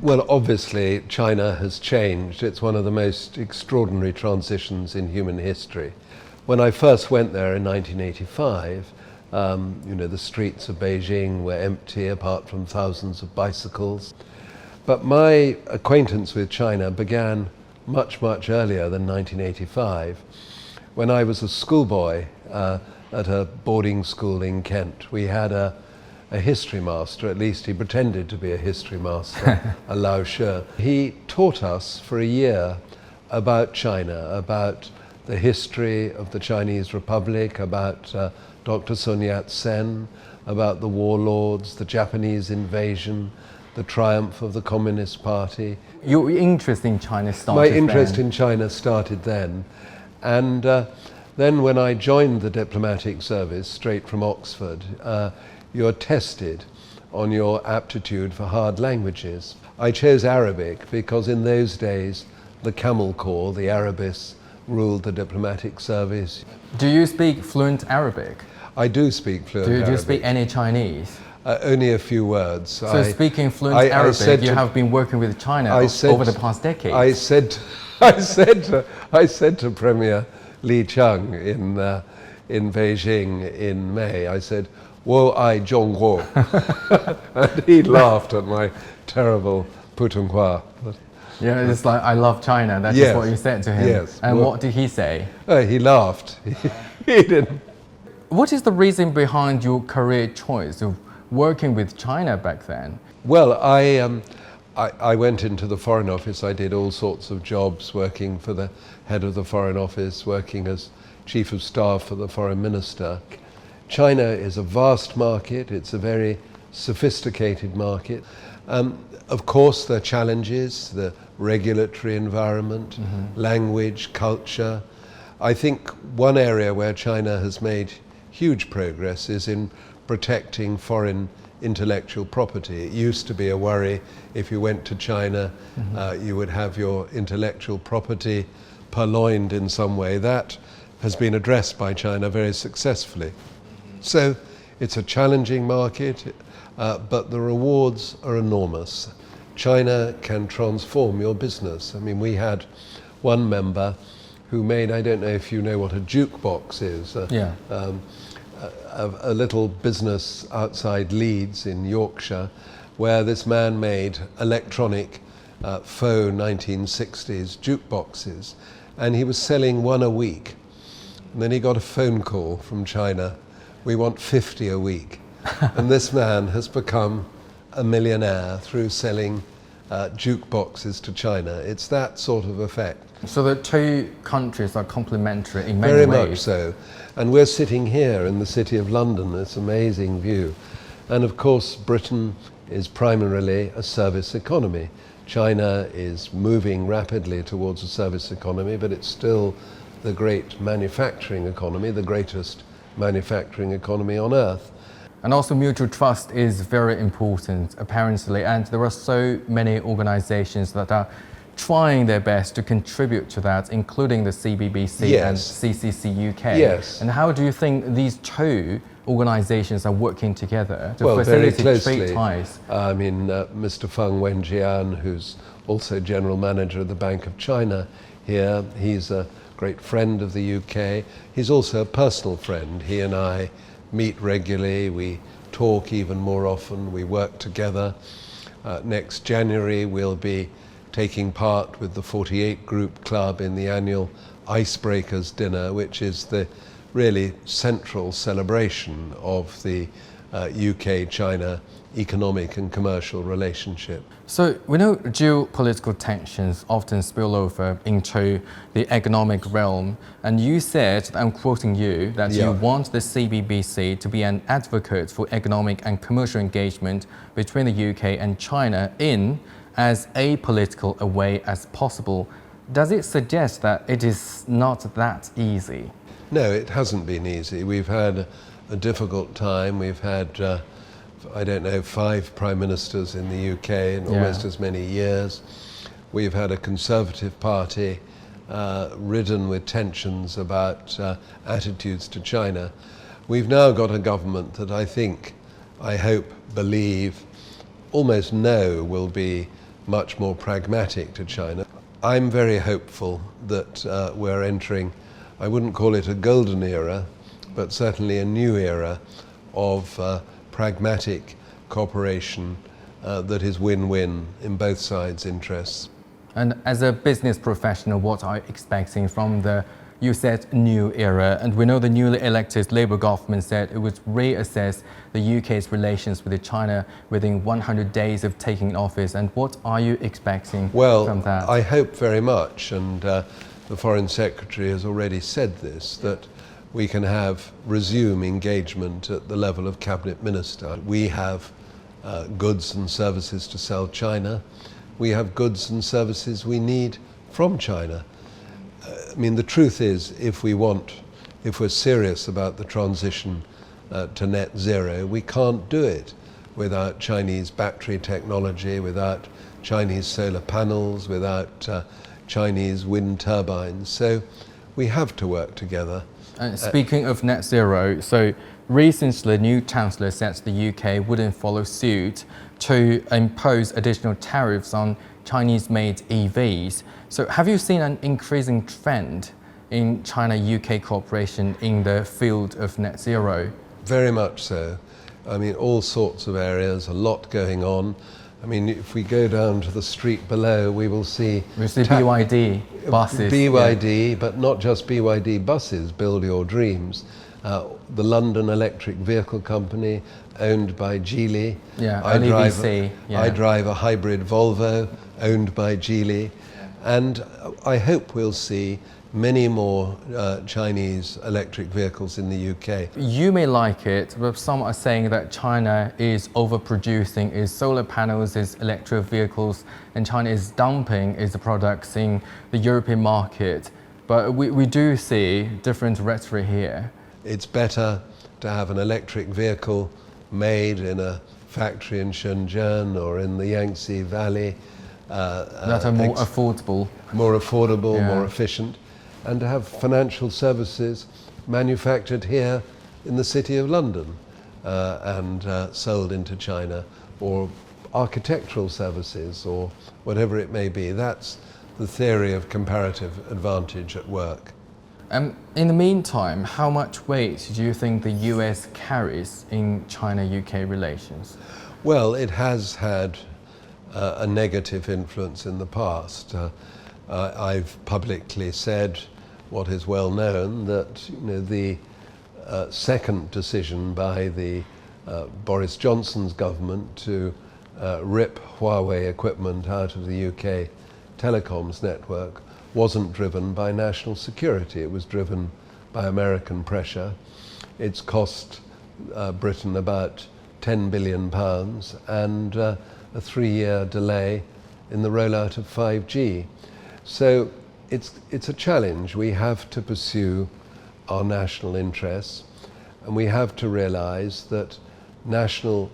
Well, obviously, China has changed. It's one of the most extraordinary transitions in human history. When I first went there in 1985, the streets of Beijing were empty apart from thousands of bicycles. But my acquaintance with China began much, much earlier than 1985, when I was a schoolboy at a boarding school in Kent. We had a history master, at least he pretended to be a history master, a Lao She. He taught us for a year about China, about the history of the Chinese Republic, about Dr. Sun Yat-sen, about the warlords, the Japanese invasion, the triumph of the Communist Party. Your interest in China started My interest in China started then. And then when I joined the diplomatic service straight from Oxford, you're tested on your aptitude for hard languages. I chose Arabic because in those days the Camel Corps, the Arabists, ruled the diplomatic service. Do you speak fluent Arabic? I do speak fluent Arabic. Do you speak any Chinese? Only a few words. So speaking fluent Arabic, you have been working with China over the past decade. I said to Premier Li Qiang in Beijing in May, I said, "Wo ai Zhongguo," and he laughed at my terrible Putonghua. Yeah, it's like, I love China. That's Yes. what you said to him. Yes. And Well, what did he say? He laughed. He didn't. What is the reason behind your career choice of working with China back then? Well, I went into the Foreign Office. I did all sorts of jobs, working for the head of the Foreign Office, working as Chief of Staff for the Foreign Minister. China is a vast market. It's a very sophisticated market. Of course, there are challenges, the regulatory environment, language, culture. I think one area where China has made huge progress is in protecting foreign intellectual property. It used to be a worry if you went to China, you would have your intellectual property purloined in some way. That has been addressed by China very successfully. So it's a challenging market, but the rewards are enormous. China can transform your business. I mean, we had one member who made, I don't know if you know what a jukebox is, a little business outside Leeds in Yorkshire, where this man made electronic faux 1960s jukeboxes, and he was selling one a week. And then he got a phone call from China, "We want 50 a week." And this man has become a millionaire through selling jukeboxes to China. It's that sort of effect. So the two countries are complementary in many Very ways. much so. And we're sitting here in the city of London, this amazing view. And of course, Britain is primarily a service economy. China is moving rapidly towards a service economy, but it's still the great manufacturing economy, the greatest manufacturing economy on earth. And also mutual trust is very important, apparently, and there are so many organizations that are trying their best to contribute to that, including the CBBC and CCCUK. Yes. And how do you think these two organizations are working together to very facilitate closely. trade ties? I mean, Mr. Feng Wenjian, who's also General Manager of the Bank of China here, he's a great friend of the UK. He's also a personal friend. He and I meet regularly, we talk even more often, we work together. Next January we'll be taking part with the 48 Group Club in the annual Icebreakers Dinner, which is the really central celebration of the UK-China economic and commercial relationship. So we know geopolitical tensions often spill over into the economic realm, and you said, I'm quoting you, that you want the CBBC to be an advocate for economic and commercial engagement between the UK and China in as apolitical a way as possible. Does it suggest that it is not that easy? No, it hasn't been easy. We've had a difficult time. We've had I don't know, 5 prime ministers in the UK in almost as many years. We've had a Conservative Party ridden with tensions about attitudes to China. We've now got a government that I think, I hope, believe, almost know will be much more pragmatic to China. I'm very hopeful that we're entering, I wouldn't call it a golden era, but certainly a new era of pragmatic cooperation that is win-win in both sides' interests. And as a business professional, what are you expecting from you said new era, and we know the newly elected Labour government said it would reassess the UK's relations with China within 100 days of taking office. And what are you expecting from that? Well, I hope very much, and the Foreign Secretary has already said this, that we can resume engagement at the level of Cabinet Minister. We have goods and services to sell China. We have goods and services we need from China. I mean, the truth is, if we're serious about the transition to net zero, we can't do it without Chinese battery technology, without Chinese solar panels, without Chinese wind turbines. So we have to work together. Speaking of net zero, so recently the new Chancellor said the UK wouldn't follow suit to impose additional tariffs on Chinese-made EVs. So have you seen an increasing trend in China-UK cooperation in the field of net zero? Very much so. I mean, all sorts of areas, a lot going on. I mean, if we go down to the street below, we will see BYD buses. BYD, yeah. But not just BYD buses, Build Your Dreams. The London Electric Vehicle Company, owned by Geely. Yeah, I drive a hybrid Volvo, owned by Geely. And I hope we'll see many more Chinese electric vehicles in the UK. You may like it, but some are saying that China is overproducing its solar panels, its electric vehicles, and China is dumping its products in the European market. But we do see different rhetoric here. It's better to have an electric vehicle made in a factory in Shenzhen or in the Yangtze Valley. That are more affordable. More affordable, yeah. More efficient. And to have financial services manufactured here in the City of London and sold into China, or architectural services, or whatever it may be. That's the theory of comparative advantage at work. In the meantime, how much weight do you think the US carries in China-UK relations? Well, it has had a negative influence in the past. I've publicly said what is well known, that the second decision by the Boris Johnson's government to rip Huawei equipment out of the UK telecoms network wasn't driven by national security. It was driven by American pressure. It's cost Britain about £10 billion and a 3-year delay in the rollout of 5G. So it's a challenge. We have to pursue our national interests, and we have to realize that national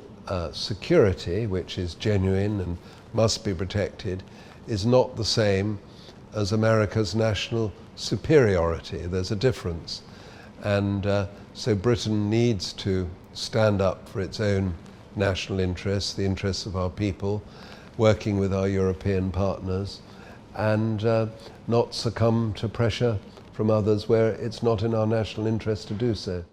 security, which is genuine and must be protected, is not the same as America's national superiority. There's a difference. And so Britain needs to stand up for its own national interests, the interests of our people, working with our European partners, and not succumb to pressure from others where it's not in our national interest to do so.